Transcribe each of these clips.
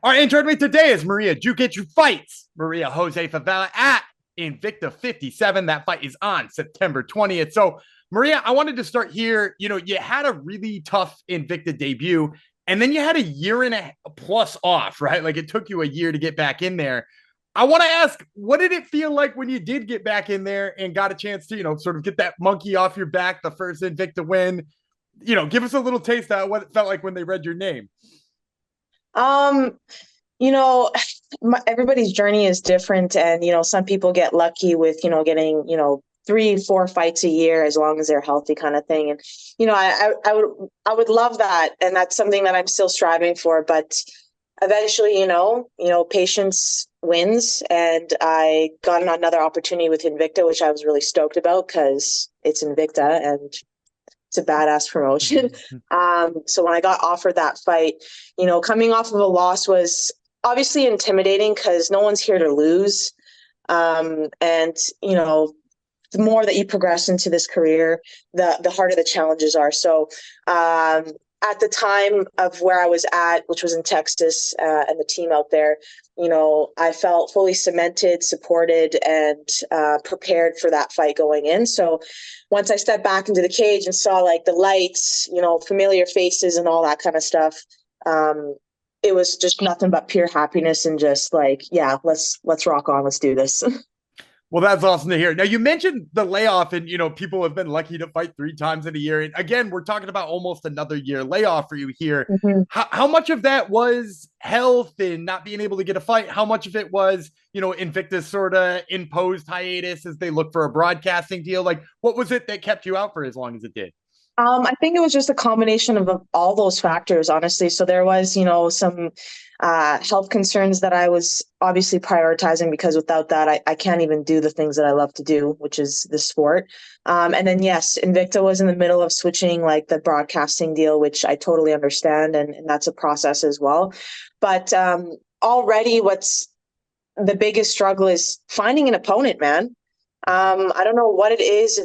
All right, and joining me today is Maria Djukic, who fights Maria Jose Favela at Invicta 57. That fight is on September 20th. So, Maria, I wanted to start here. You had a really tough Invicta debut, and then you had a year and a plus off, right? Like it took you a year to get back in there. I want to ask, what did it feel like when you did get back in there and got a chance to, sort of get that monkey off your back, the first Invicta win? Give us a little taste of what it felt like when they read your name. Um, you know, everybody's journey is different, and some people get lucky with getting 3, 4 fights a year as long as they're healthy, kind of thing. And I would love that, and that's something that I'm still striving for. But eventually, patience wins, and I got another opportunity with Invicta, which I was really stoked about because it's Invicta and it's a badass promotion. So when I got offered that fight, coming off of a loss was obviously intimidating because no one's here to lose. And the more that you progress into this career, the harder the challenges are. So at the time of where I was at, which was in Texas, and the team out there, I felt fully cemented, supported, and prepared for that fight going in. So once I stepped back into the cage and saw like the lights, familiar faces and all that kind of stuff, it was just nothing but pure happiness and just like, yeah, let's rock on. Let's do this. Well, that's awesome to hear. Now, you mentioned the layoff, and people have been lucky to fight 3 times in a year. And again, we're talking about almost another year layoff for you here. Mhm. How much of that was health and not being able to get a fight? How much of it was, Invicta's sort of imposed hiatus as they look for a broadcasting deal? Like, what was it that kept you out for as long as it did? I think it was just a combination of all those factors, honestly. So there was, some health concerns that I was obviously prioritizing because without that, I can't even do the things that I love to do, which is the sport. And then, yes, Invicta was in the middle of switching like the broadcasting deal, which I totally understand. And that's a process as well. But already what's the biggest struggle is finding an opponent, man. I don't know what it is.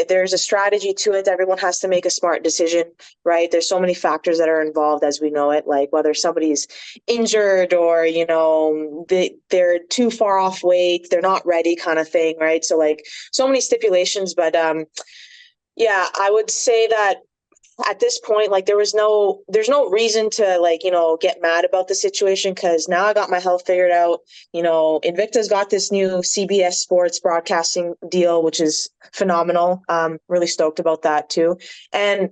There's a strategy to it. Everyone has to make a smart decision, right? There's so many factors that are involved as we know it, like whether somebody's injured or, they're too far off weight, they're not ready kind of thing, right? So like so many stipulations, but yeah, I would say that at this point, like there's no reason to like, get mad about the situation because now I got my health figured out. Invicta's got this new CBS Sports broadcasting deal, which is phenomenal. Really stoked about that too. And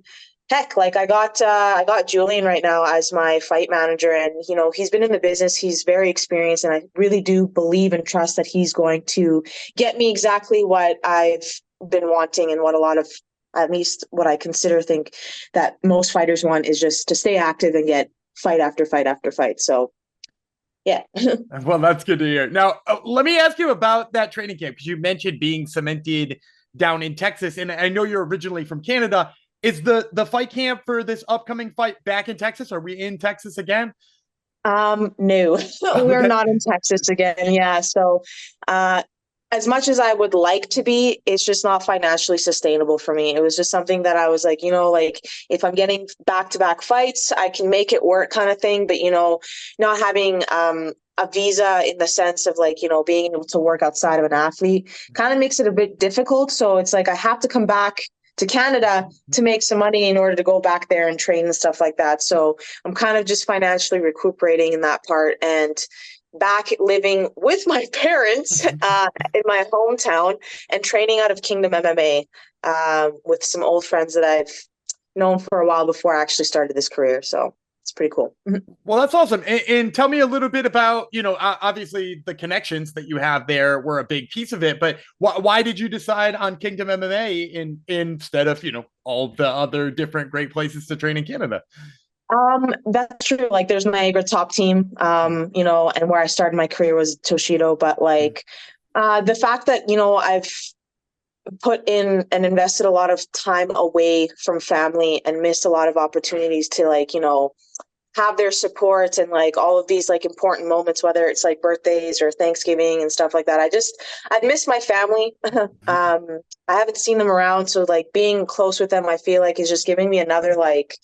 heck, like I got Julian right now as my fight manager, and he's been in the business. He's very experienced, and I really do believe and trust that he's going to get me exactly what I've been wanting and what a lot of at least what I think that most fighters want is just to stay active and get fight after fight after fight. So, yeah. Well, that's good to hear. Now, let me ask you about that training camp because you mentioned being cemented down in Texas, and I know you're originally from Canada. Is the fight camp for this upcoming fight back in Texas? Are we in Texas again? No, we're Okay. not in Texas again. Yeah. So, as much as I would like to be, it's just not financially sustainable for me. It was just something that I was like, like if I'm getting back to back fights, I can make it work kind of thing. But, not having a visa in the sense of like, being able to work outside of an athlete kind of makes it a bit difficult. So it's like I have to come back to Canada to make some money in order to go back there and train and stuff like that. So I'm kind of just financially recuperating in that part and back living with my parents in my hometown and training out of Kingdom MMA with some old friends that I've known for a while before I actually started this career. So it's pretty cool. Well, that's awesome. And tell me a little bit about, obviously the connections that you have there were a big piece of it, but why did you decide on Kingdom MMA instead of, all the other different great places to train in Canada? That's true. Like there's Niagara top team, and where I started my career was Toshido, but like the fact that, I've put in and invested a lot of time away from family and missed a lot of opportunities to like, have their support and like all of these like important moments, whether it's like birthdays or Thanksgiving and stuff like that. I've missed my family. I haven't seen them around. So like being close with them, I feel like is just giving me another like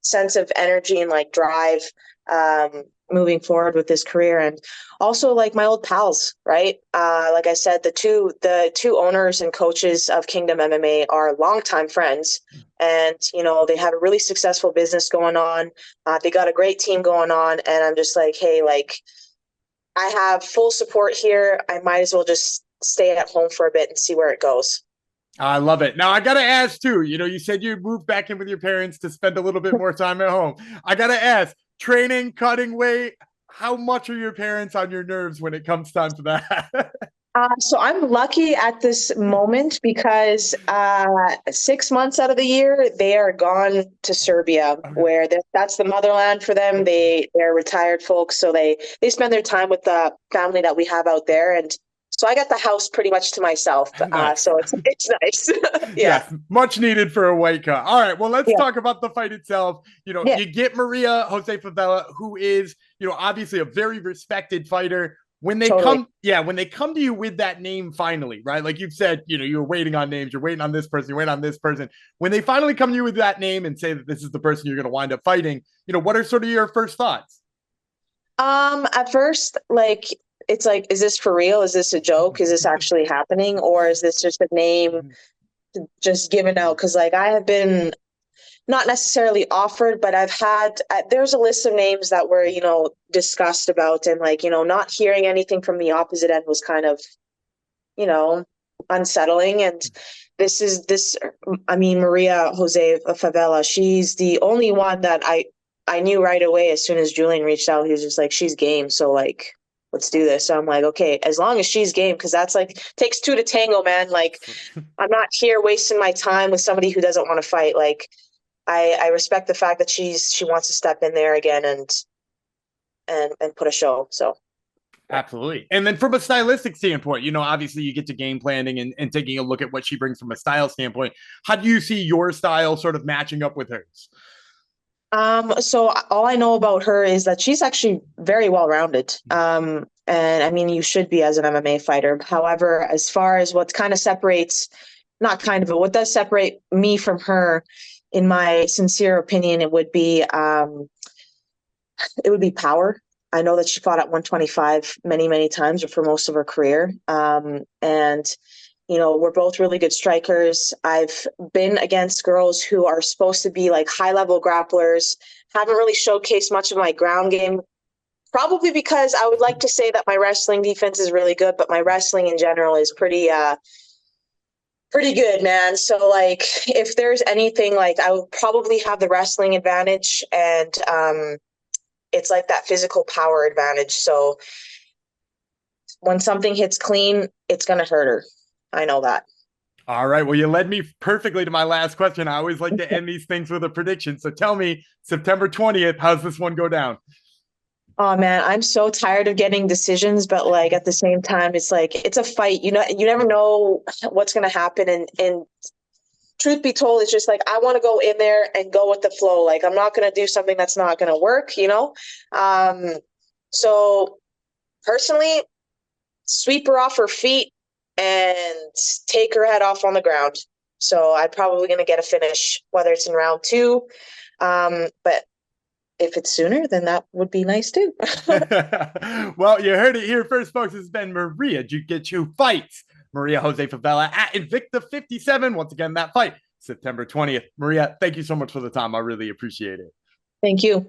sense of energy and like drive. moving forward with this career. And also like my old pals, right? Like I said, the two owners and coaches of Kingdom MMA are longtime friends. And, you know, they have a really successful business going on. They got a great team going on. And I'm just like, hey, like, I have full support here. I might as well just stay at home for a bit and see where it goes. I love it. Now, I got to ask too, you know, you said you moved back in with your parents to spend a little bit more time at home. I got to ask, training, cutting weight, how much are your parents on your nerves when it comes time to that? So I'm lucky at this moment because 6 months out of the year they are gone to Serbia, Okay. where that's the motherland for them. They're retired folks, so they spend their time with the family that we have out there, and so I got the house pretty much to myself. Nice. So it's nice. Yeah. Yes, much needed for a weight cut. All right, well, let's Yeah. talk about the fight itself. You know, Yeah. you get Maria Jose Favela, who is, you know, obviously a very respected fighter. When they Totally. when they come to you with that name finally, right? Like you've said, you know, you're waiting on names, you're waiting on this person, you're waiting on this person. When they finally come to you with that name and say that this is the person you're going to wind up fighting, you know, what are sort of your first thoughts? At first, like, it's like, is this for real? Is this a joke? Is this actually happening? Or is this just a name just given out? Because like I have been not necessarily offered, but I've had, there's a list of names that were, you know, discussed about, and like, you know, not hearing anything from the opposite end was kind of, you know, unsettling. And I mean, Maria Jose Favela, she's the only one that I knew right away as soon as Julian reached out. He was just like, she's game. So like, let's do this. So I'm like, okay, as long as she's game, because that's like, takes two to tango, man. Like, I'm not here wasting my time with somebody who doesn't want to fight. Like, I respect the fact that she wants to step in there again and put a show. So Absolutely. And then from a stylistic standpoint, you know, obviously you get to game planning and taking a look at what she brings from a style standpoint. How do you see your style sort of matching up with hers? So all I know about her is that she's actually very well rounded. And I mean, you should be as an MMA fighter. However, as far as what kind of separates, not kind of, but what does separate me from her, in my sincere opinion, it would be power. I know that she fought at 125 many, many times, or for most of her career. And, you know, we're both really good strikers. I've been against girls who are supposed to be like high level grapplers, haven't really showcased much of my ground game, probably because I would like to say that my wrestling defense is really good, but my wrestling in general is pretty good, man. So like, if there's anything, like I would probably have the wrestling advantage, and it's like that physical power advantage. So when something hits clean, it's going to hurt her. I know that. All right. Well, you led me perfectly to my last question. I always like to end these things with a prediction. So tell me, September 20th, how's this one go down? Oh man, I'm so tired of getting decisions, but like at the same time, it's like, it's a fight. You know, you never know what's going to happen. And truth be told, it's just like, I want to go in there and go with the flow. Like, I'm not going to do something that's not going to work, you know? So personally, sweep her off her feet and take her head off on the ground. So I'm probably going to get a finish, whether it's in round 2. But if it's sooner, then that would be nice too. Well, you heard it here first, folks. This has been Maria Djukic, who fights Maria Jose Favela at Invicta 57. Once again, that fight, September 20th. Maria, thank you so much for the time. I really appreciate it. Thank you.